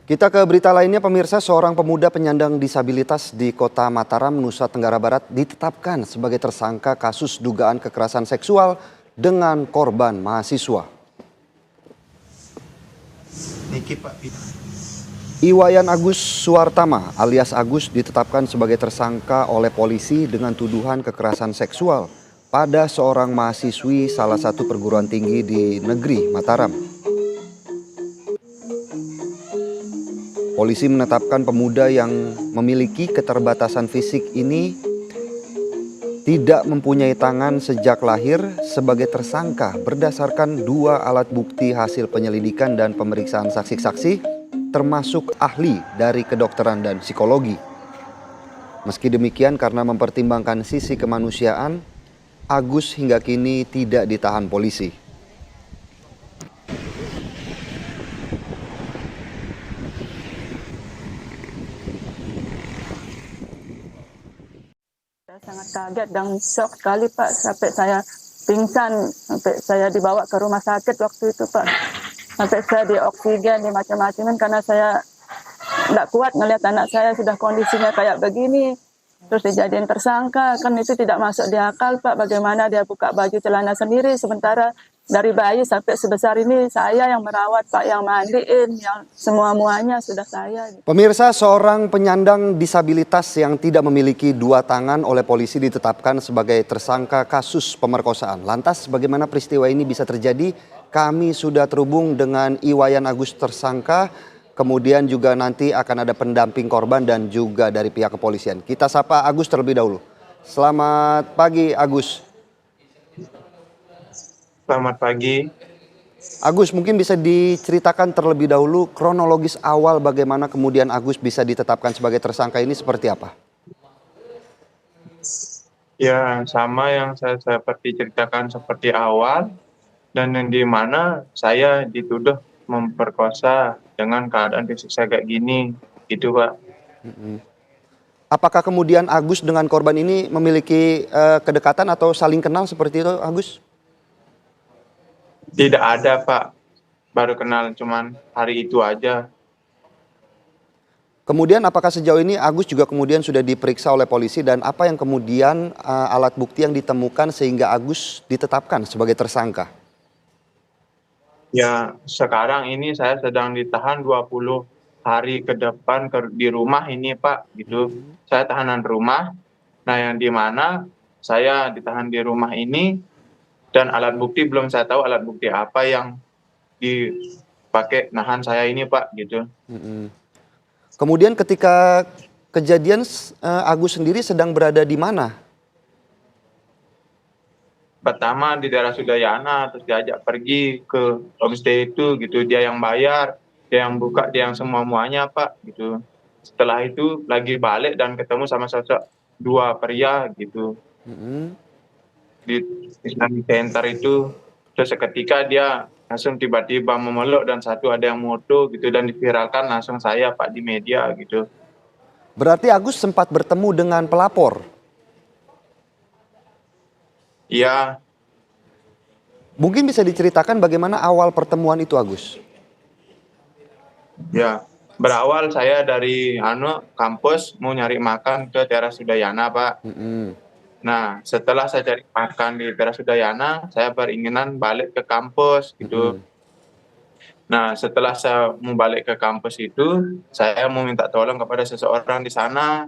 Kita ke berita lainnya, pemirsa. Seorang pemuda penyandang disabilitas di Kota Mataram, Nusa Tenggara Barat ditetapkan sebagai tersangka kasus dugaan kekerasan seksual dengan korban mahasiswa. Iwayan Agus Suartama alias Agus ditetapkan sebagai tersangka oleh polisi dengan tuduhan kekerasan seksual pada seorang mahasiswi salah satu perguruan tinggi di negeri Mataram. Polisi menetapkan pemuda yang memiliki keterbatasan fisik ini tidak mempunyai tangan sejak lahir sebagai tersangka berdasarkan 2 alat bukti hasil penyelidikan dan pemeriksaan saksi-saksi termasuk ahli dari kedokteran dan psikologi. Meski demikian, karena mempertimbangkan sisi kemanusiaan, Agus hingga kini tidak ditahan polisi. Saya sangat kaget dan shock sekali Pak, sampai saya pingsan, sampai saya dibawa ke rumah sakit waktu itu Pak. Sampai saya di oksigen, di macam-macam karena saya tidak kuat melihat anak saya sudah kondisinya kayak begini. Terus dijadiin tersangka, kan itu tidak masuk di akal Pak. Bagaimana dia buka baju celana sendiri, sementara dari bayi sampai sebesar ini saya yang merawat Pak, yang mandiin, yang semua-muanya sudah saya. Pemirsa, seorang penyandang disabilitas yang tidak memiliki 2 tangan oleh polisi ditetapkan sebagai tersangka kasus pemerkosaan. Lantas bagaimana peristiwa ini bisa terjadi? Kami sudah terhubung dengan Iwayan Agus tersangka, kemudian juga nanti akan ada pendamping korban dan juga dari pihak kepolisian. Kita sapa Agus terlebih dahulu. Selamat pagi Agus. Selamat pagi. Agus, mungkin bisa diceritakan terlebih dahulu kronologis awal bagaimana kemudian Agus bisa ditetapkan sebagai tersangka ini seperti apa? Ya, sama yang saya seperti ceritakan seperti awal, dan yang di mana saya dituduh memperkosa dengan keadaan fisik saya kayak gini, gitu Pak. Apakah kemudian Agus dengan korban ini memiliki kedekatan atau saling kenal seperti itu, Agus? Tidak ada Pak, baru kenal cuman hari itu aja. Kemudian apakah sejauh ini Agus juga kemudian sudah diperiksa oleh polisi dan apa yang kemudian alat bukti yang ditemukan sehingga Agus ditetapkan sebagai tersangka? Ya, sekarang ini saya sedang ditahan 20 hari ke depan di rumah ini Pak, gitu. Saya tahanan rumah, nah yang di mana saya ditahan di rumah ini dan alat bukti belum saya tahu alat bukti apa yang dipakai nahan saya ini Pak, gitu. Kemudian ketika kejadian Agus sendiri sedang berada di mana? Pertama di daerah Sudayana, terus diajak pergi ke homestay itu gitu, dia yang bayar, dia yang buka, dia yang semua-muanya Pak, gitu. Setelah itu lagi balik dan ketemu sama sosok 2 pria gitu di Islamic Center itu, terus seketika dia langsung tiba-tiba memeluk dan satu ada yang moto gitu dan diviralkan langsung saya Pak di media gitu. Berarti Agus sempat bertemu dengan pelapor? Iya. Mungkin bisa diceritakan bagaimana awal pertemuan itu, Agus? Ya, berawal saya dari kampus mau nyari makan ke teras Sudayana Pak. Nah, setelah saya cari makan di teras Sudayana, saya beringinan balik ke kampus gitu. Nah, setelah saya mau balik ke kampus itu, saya mau minta tolong kepada seseorang di sana.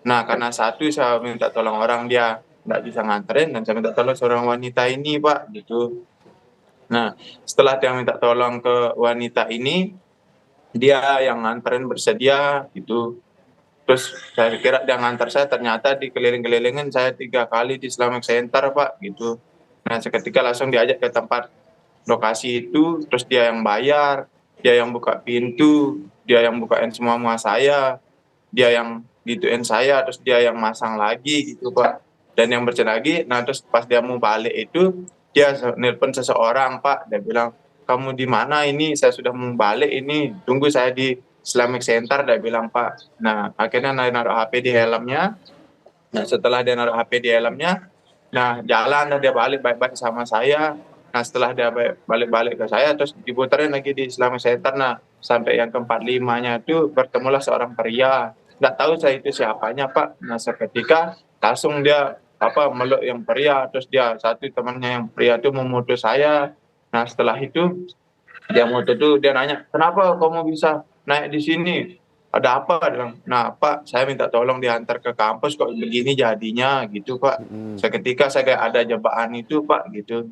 Nah, karena satu saya minta tolong orang, dia nggak bisa nganterin, dan saya minta tolong seorang wanita ini Pak gitu. Nah, setelah dia minta tolong ke wanita ini, dia yang nganterin bersedia gitu. Terus saya kira dia ngantar saya, ternyata dikeliling-kelilingin saya 3 kali di Islamic Center Pak gitu. Nah, seketika langsung diajak ke tempat lokasi itu, terus dia yang bayar, dia yang buka pintu, dia yang bukain semua saya, dia yang gituin saya, terus dia yang masang lagi gitu Pak. Dan yang bercerita lagi, nah terus pas dia mau balik itu, dia nelpon seseorang Pak, dia bilang, kamu di mana ini, saya sudah mau balik ini, tunggu saya di Islamic Center, dia bilang Pak. Nah akhirnya naruh HP di helmnya, nah setelah dia naruh HP di helmnya, nah jalan dia balik baik-baik sama saya. Nah setelah dia balik-balik ke saya, terus diputerin lagi di Islamic Center. Nah sampai yang keempat limanya itu bertemulah seorang pria. Nggak tahu saya itu siapanya Pak. Nah seketika langsung dia meluk yang pria, terus dia satu temannya yang pria itu memutus saya. Nah setelah itu dia mau tuh dia nanya, kenapa kamu bisa naik di sini? Ada apa? Dia bilang, nah Pak, saya minta tolong diantar ke kampus kok begini jadinya gitu Pak. Seketika saya kayak ada jebakan itu Pak gitu.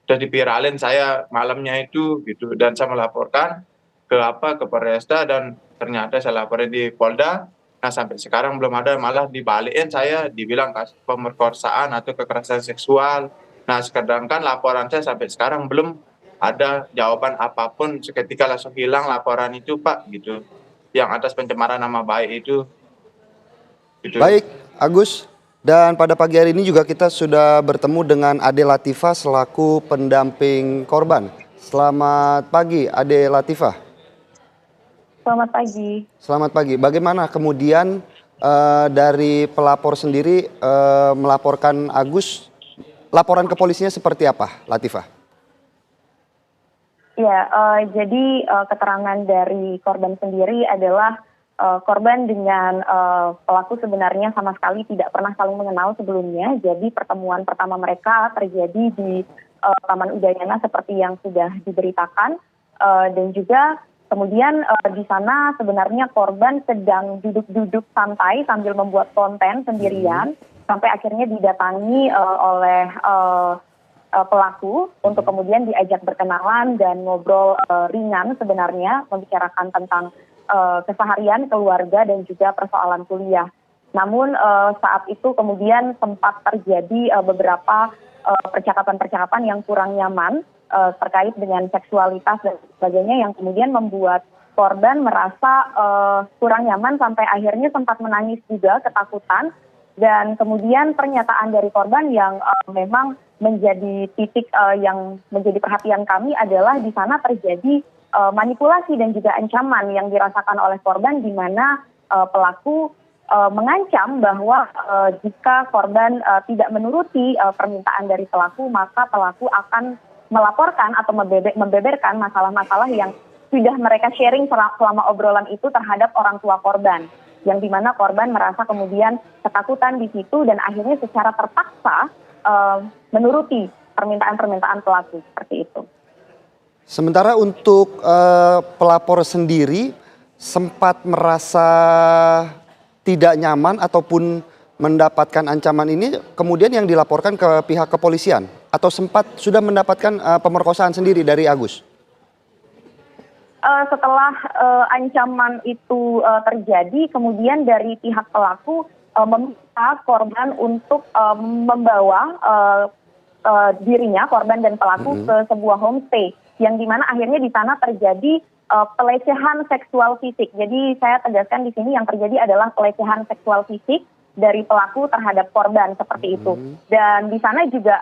Terus dipiralin saya malamnya itu gitu dan saya melaporkan ke Polresta dan ternyata saya laporin di Polda. Nah sampai sekarang belum ada, malah dibalikin saya dibilang kasus pemerkosaan atau kekerasan seksual. Nah sedangkan laporan saya sampai sekarang belum ada jawaban apapun, seketika langsung hilang laporan itu Pak gitu, yang atas pencemaran nama baik itu gitu. Baik, Agus. Dan pada pagi hari ini juga kita sudah bertemu dengan Ade Latifah selaku pendamping korban. Selamat pagi, Ade Latifah. Selamat pagi. Selamat pagi. Bagaimana kemudian dari pelapor sendiri melaporkan Agus? Laporan ke polisinya seperti apa, Latifah? Ya, jadi keterangan dari korban sendiri adalah korban dengan pelaku sebenarnya sama sekali tidak pernah saling mengenal sebelumnya. Jadi pertemuan pertama mereka terjadi di Taman Udayana seperti yang sudah diberitakan. Dan juga kemudian di sana sebenarnya korban sedang duduk-duduk santai sambil membuat konten sendirian. Sampai akhirnya didatangi oleh pelaku untuk kemudian diajak berkenalan dan ngobrol ringan sebenarnya, membicarakan tentang keseharian keluarga dan juga persoalan kuliah. Namun saat itu kemudian sempat terjadi beberapa percakapan-percakapan yang kurang nyaman terkait dengan seksualitas dan sebagainya yang kemudian membuat korban merasa kurang nyaman sampai akhirnya sempat menangis juga, ketakutan. Dan kemudian pernyataan dari korban yang memang menjadi titik yang menjadi perhatian kami adalah di sana terjadi manipulasi dan juga ancaman yang dirasakan oleh korban, di mana pelaku mengancam bahwa jika korban tidak menuruti permintaan dari pelaku, maka pelaku akan melaporkan atau membeberkan masalah-masalah yang sudah mereka sharing selama obrolan itu terhadap orang tua korban. Yang dimana korban merasa kemudian ketakutan di situ dan akhirnya secara terpaksa menuruti permintaan-permintaan pelaku seperti itu. Sementara untuk pelapor sendiri sempat merasa tidak nyaman ataupun mendapatkan ancaman ini, kemudian yang dilaporkan ke pihak kepolisian atau sempat sudah mendapatkan pemerkosaan sendiri dari Agus? Setelah ancaman itu terjadi, kemudian dari pihak pelaku meminta korban untuk membawa dirinya, korban dan pelaku ke sebuah homestay, yang dimana akhirnya di sana terjadi pelecehan seksual fisik. Jadi saya tegaskan di sini yang terjadi adalah pelecehan seksual fisik dari pelaku terhadap korban seperti itu. Dan di sana juga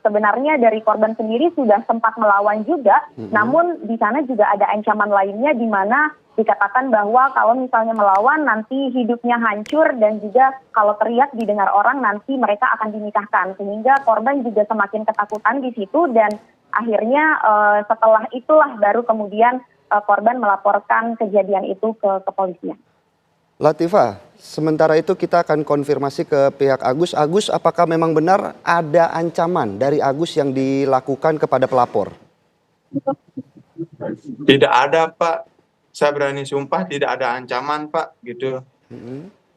sebenarnya dari korban sendiri sudah sempat melawan juga, namun di sana juga ada ancaman lainnya di mana dikatakan bahwa kalau misalnya melawan nanti hidupnya hancur dan juga kalau teriak didengar orang nanti mereka akan dinikahkan. Sehingga korban juga semakin ketakutan di situ dan akhirnya setelah itulah baru kemudian korban melaporkan kejadian itu ke kepolisian. Latifah, sementara itu kita akan konfirmasi ke pihak Agus. Agus, apakah memang benar ada ancaman dari Agus yang dilakukan kepada pelapor? Tidak ada Pak, saya berani sumpah tidak ada ancaman Pak gitu.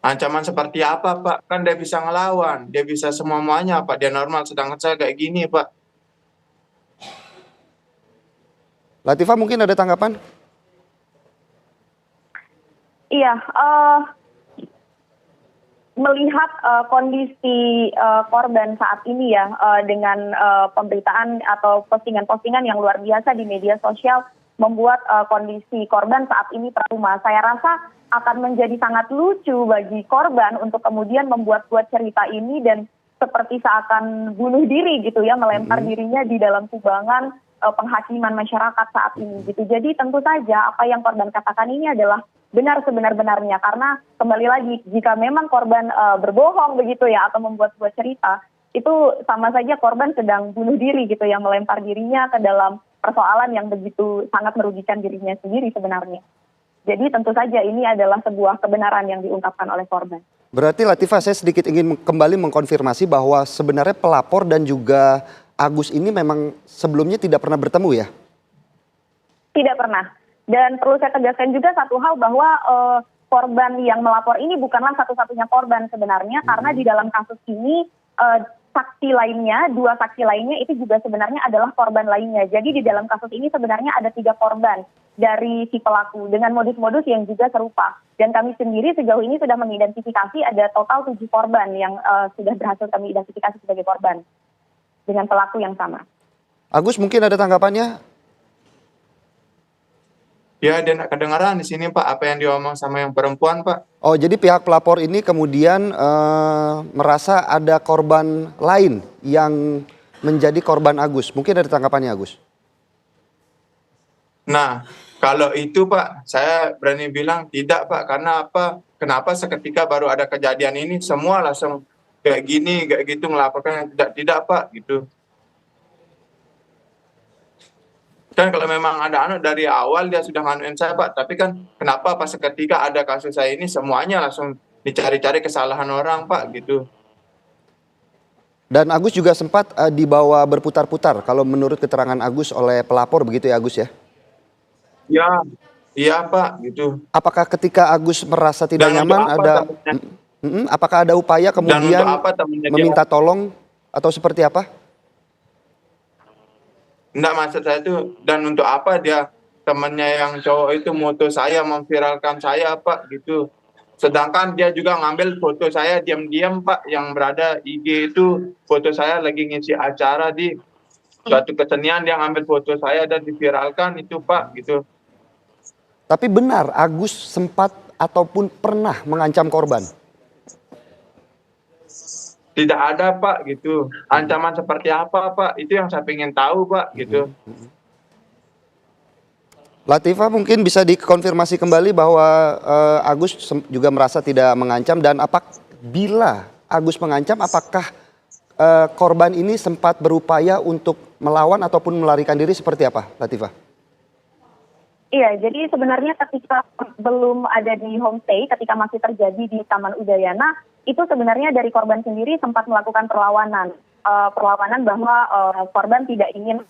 Ancaman seperti apa Pak? Kan dia bisa ngelawan, dia bisa semua-muanya Pak, dia normal, sedangkan saya kayak gini Pak. Latifah mungkin ada tanggapan? Iya, melihat kondisi korban saat ini ya, dengan pemberitaan atau postingan-postingan yang luar biasa di media sosial membuat kondisi korban saat ini trauma. Saya rasa akan menjadi sangat lucu bagi korban untuk kemudian membuat cerita ini dan seperti seakan bunuh diri gitu ya, melempar dirinya di dalam kubangan penghakiman masyarakat saat ini gitu. Jadi tentu saja apa yang korban katakan ini adalah benar sebenar-benarnya, karena kembali lagi jika memang korban berbohong begitu ya atau membuat sebuah cerita, itu sama saja korban sedang bunuh diri gitu ya, melempar dirinya ke dalam persoalan yang begitu sangat merugikan dirinya sendiri sebenarnya. Jadi tentu saja ini adalah sebuah kebenaran yang diungkapkan oleh korban. Berarti Latifah, saya sedikit ingin kembali mengkonfirmasi bahwa sebenarnya pelapor dan juga Agus ini memang sebelumnya tidak pernah bertemu ya? Tidak pernah. Dan perlu saya tegaskan juga satu hal bahwa korban yang melapor ini bukanlah satu-satunya korban sebenarnya, karena di dalam kasus ini saksi lainnya, 2 saksi lainnya itu juga sebenarnya adalah korban lainnya. Jadi di dalam kasus ini sebenarnya ada 3 korban dari si pelaku dengan modus-modus yang juga serupa. Dan kami sendiri sejauh ini sudah mengidentifikasi ada total 7 korban yang sudah berhasil kami identifikasi sebagai korban dengan pelaku yang sama. Agus, mungkin ada tanggapannya? Ya, dan kedengaran di sini Pak apa yang diomong sama yang perempuan Pak. Oh, jadi pihak pelapor ini kemudian merasa ada korban lain yang menjadi korban Agus. Mungkin ada tanggapannya, Agus? Nah, kalau itu Pak, saya berani bilang tidak Pak. Karena apa? Kenapa seketika baru ada kejadian ini semua langsung kayak gini, kayak gitu melaporkan yang tidak Pak gitu. Kan kalau memang ada dari awal dia sudah nganuin saya Pak, tapi kan kenapa pas seketika ada kasus saya ini semuanya langsung dicari-cari kesalahan orang Pak gitu. Dan Agus juga sempat dibawa berputar-putar kalau menurut keterangan Agus oleh pelapor, begitu ya Agus ya? Ya, iya Pak gitu. Apakah ketika Agus merasa tidak Dan nyaman untuk apa ada temennya? apakah ada upaya kemudian Dan untuk apa temennya dia- meminta tolong atau seperti apa? Enggak, maksud saya itu, dan untuk apa dia temannya yang cowok itu moto saya, memviralkan saya Pak gitu. Sedangkan dia juga ngambil foto saya diam-diam Pak, yang berada IG itu foto saya lagi ngisi acara di suatu kesenian, dia ngambil foto saya dan diviralkan itu Pak gitu. Tapi benar Agus sempat ataupun pernah mengancam korban? Tidak ada Pak gitu. Ancaman seperti apa Pak? Itu yang saya ingin tahu Pak gitu. Latifah, mungkin bisa dikonfirmasi kembali bahwa Agus juga merasa tidak mengancam, dan bila Agus mengancam, apakah korban ini sempat berupaya untuk melawan ataupun melarikan diri, seperti apa Latifah? Iya, jadi sebenarnya ketika belum ada di homestay, ketika masih terjadi di Taman Udayana, itu sebenarnya dari korban sendiri sempat melakukan perlawanan. Perlawanan bahwa korban tidak ingin.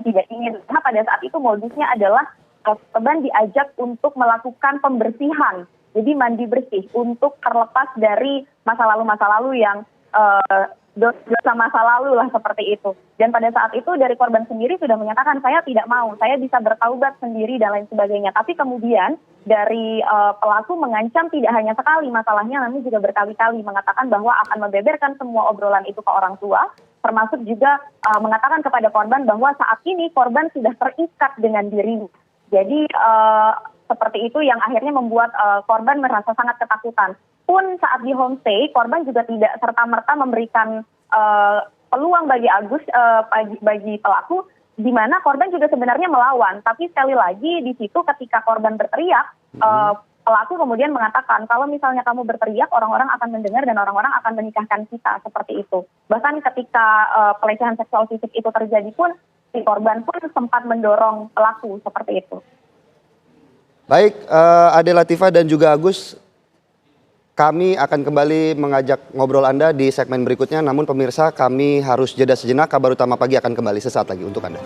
Karena pada saat itu modusnya adalah korban diajak untuk melakukan pembersihan. Jadi mandi bersih untuk terlepas dari masa lalu yang dosa masa lalu lah seperti itu. Dan pada saat itu dari korban sendiri sudah menyatakan saya tidak mau, saya bisa bertaubat sendiri dan lain sebagainya. Tapi kemudian dari pelaku mengancam tidak hanya sekali masalahnya, namun juga berkali-kali mengatakan bahwa akan membeberkan semua obrolan itu ke orang tua, termasuk juga mengatakan kepada korban bahwa saat ini korban sudah terikat dengan dirinya. Jadi seperti itu yang akhirnya membuat korban merasa sangat ketakutan. Pun saat di homestay, korban juga tidak serta-merta memberikan peluang bagi Agus, bagi pelaku, di mana korban juga sebenarnya melawan. Tapi sekali lagi di situ ketika korban berteriak, pelaku kemudian mengatakan kalau misalnya kamu berteriak, orang-orang akan mendengar dan orang-orang akan menikahkan kita, seperti itu. Bahkan ketika pelecehan seksual fisik itu terjadi pun, si korban pun sempat mendorong pelaku, seperti itu. Baik, Ade, Latifah dan juga Agus, kami akan kembali mengajak ngobrol Anda di segmen berikutnya. Namun pemirsa, kami harus jeda sejenak. Kabar Utama Pagi akan kembali sesaat lagi untuk Anda.